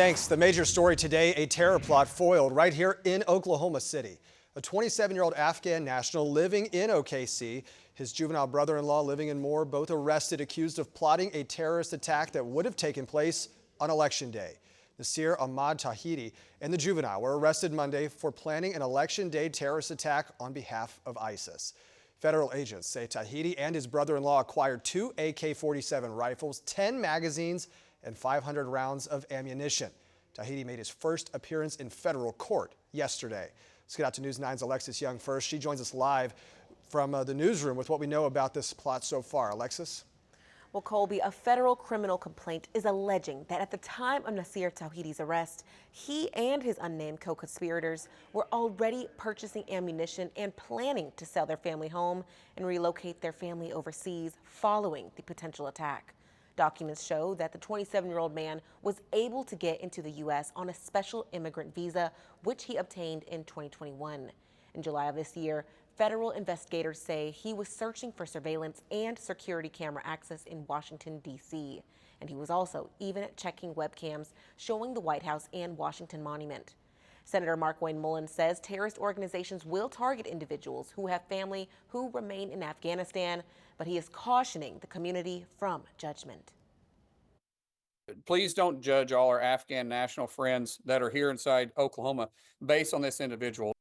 Thanks. The major story today, a terror plot foiled right here in Oklahoma City. A 27-year-old Afghan national living in OKC, his juvenile brother-in-law living in Moore, both arrested, accused of plotting a terrorist attack that would have taken place on Election Day. Nasir Ahmad Tawhedi and the juvenile were arrested Monday for planning an Election Day terrorist attack on behalf of ISIS. Federal agents say Tawhedi and his brother-in-law acquired 2 AK-47 rifles, 10 magazines, and 500 rounds of ammunition. Tawhedi made his first appearance in federal court yesterday. Let's get out to News 9's Alexis Young first. She joins us live from the newsroom with what we know about this plot so far. Alexis? Well, Colby, a federal criminal complaint is alleging that at the time of Nasir Tawhedi's arrest, he and his unnamed co-conspirators were already purchasing ammunition and planning to sell their family home and relocate their family overseas following the potential attack. Documents show that the 27-year-old man was able to get into the U.S. on a special immigrant visa, which he obtained in 2021. In July of this year, federal investigators say he was searching for surveillance and security camera access in Washington, D.C. And he was also even checking webcams showing the White House and Washington Monument. Senator Mark Wayne Mullins says terrorist organizations will target individuals who have family who remain in Afghanistan, but he is cautioning the community from judgment. Please don't judge all our Afghan national friends that are here inside Oklahoma based on this individual.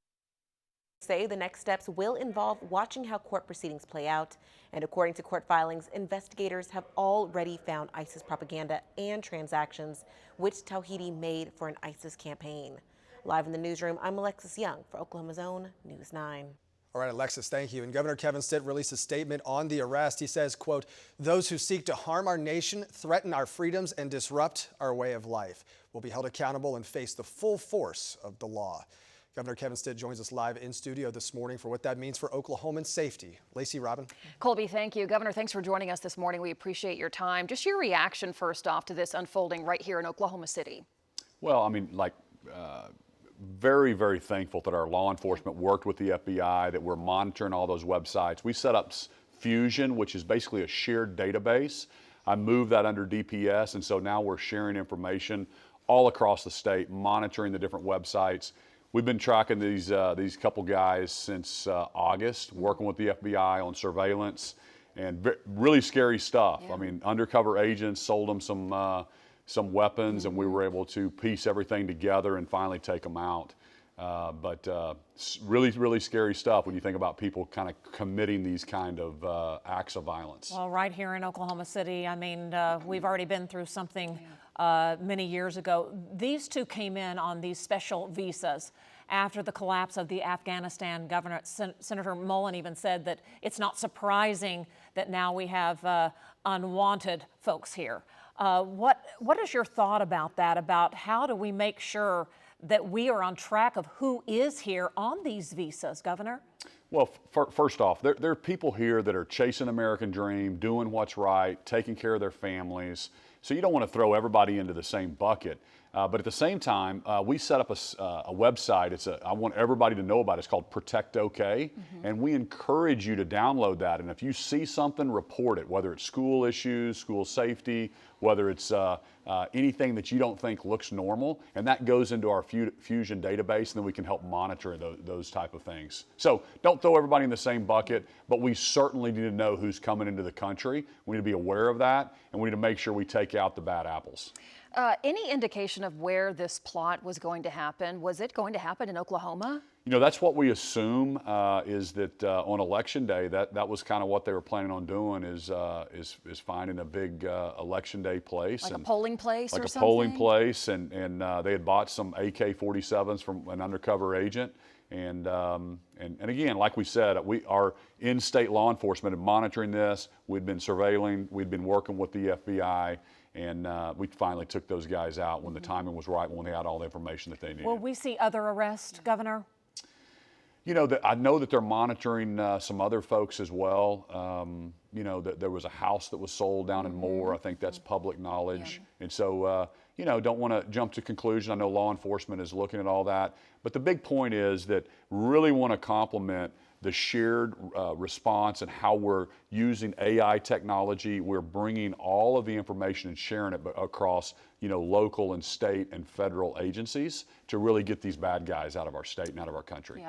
Say the next steps will involve watching how court proceedings play out. And according to court filings, investigators have already found ISIS propaganda and transactions which Tawhedi made for an ISIS campaign. Live in the newsroom, I'm Alexis Young for Oklahoma's own News 9. All right, Alexis, thank you. And Governor Kevin Stitt released a statement on the arrest. He says, quote, "Those who seek to harm our nation, threaten our freedoms, and disrupt our way of life will be held accountable and face the full force of the law." Governor Kevin Stitt joins us live in studio this morning for what that means for Oklahoman safety. Lacey, Robin. Colby, thank you. Governor, thanks for joining us this morning. We appreciate your time. Just your reaction first off to this unfolding right here in Oklahoma City. Well, I mean, very, very thankful that our law enforcement worked with the FBI, that we're monitoring all those websites. We set up Fusion, which is basically a shared database. I moved that under DPS, and so now we're sharing information all across the state, monitoring the different websites. We've been tracking these couple guys since August, working with the FBI on surveillance, and really scary stuff. Yeah. I mean, undercover agents sold them some weapons, and we were able to piece everything together and finally take them out. But really, really scary stuff when you think about people kind of committing these kind of acts of violence. Well, right here in Oklahoma City, I mean, we've already been through something many years ago. These two came in on these special visas after the collapse of the Afghanistan government. Senator Mullen even said that it's not surprising that now we have unwanted folks here. What is your thought about that, about how do we make sure that we are on track of who is here on these visas, Governor? Well, first off, there are people here that are chasing the American dream, doing what's right, taking care of their families. So you don't want to throw everybody into the same bucket. But at the same time, we set up a website. I want everybody to know about it. It's called Protect OK. And we encourage you to download that. And if you see something, report it, whether it's school issues, school safety, whether it's anything that you don't think looks normal. And that goes into our Fusion database, and then we can help monitor those type of things. So don't throw everybody in the same bucket, but we certainly need to know who's coming into the country. We need to be aware of that, and we need to make sure we take out the bad apples. Any indication of where this plot was going to happen? Was it going to happen in Oklahoma? You know, that's what we assume is that on Election Day, that was kind of what they were planning on doing is finding a big Election Day place. Like a polling place or something? Like a polling place, and they had bought some AK-47s from an undercover agent. And again, like we said, our in-state law enforcement had monitoring this. We'd been surveilling. We'd been working with the FBI. And we finally took those guys out when the timing was right, when they had all the information that they needed. Will we see other arrests, Governor? You know, I know that they're monitoring some other folks as well. You know, that there was a house that was sold down in Moore. I think that's public knowledge. Yeah. And so, you know, don't want to jump to conclusion. I know law enforcement is looking at all that. But the big point is that really want to compliment the shared response and how we're using AI technology. We're bringing all of the information and sharing it across, local and state and federal agencies to really get these bad guys out of our state and out of our country.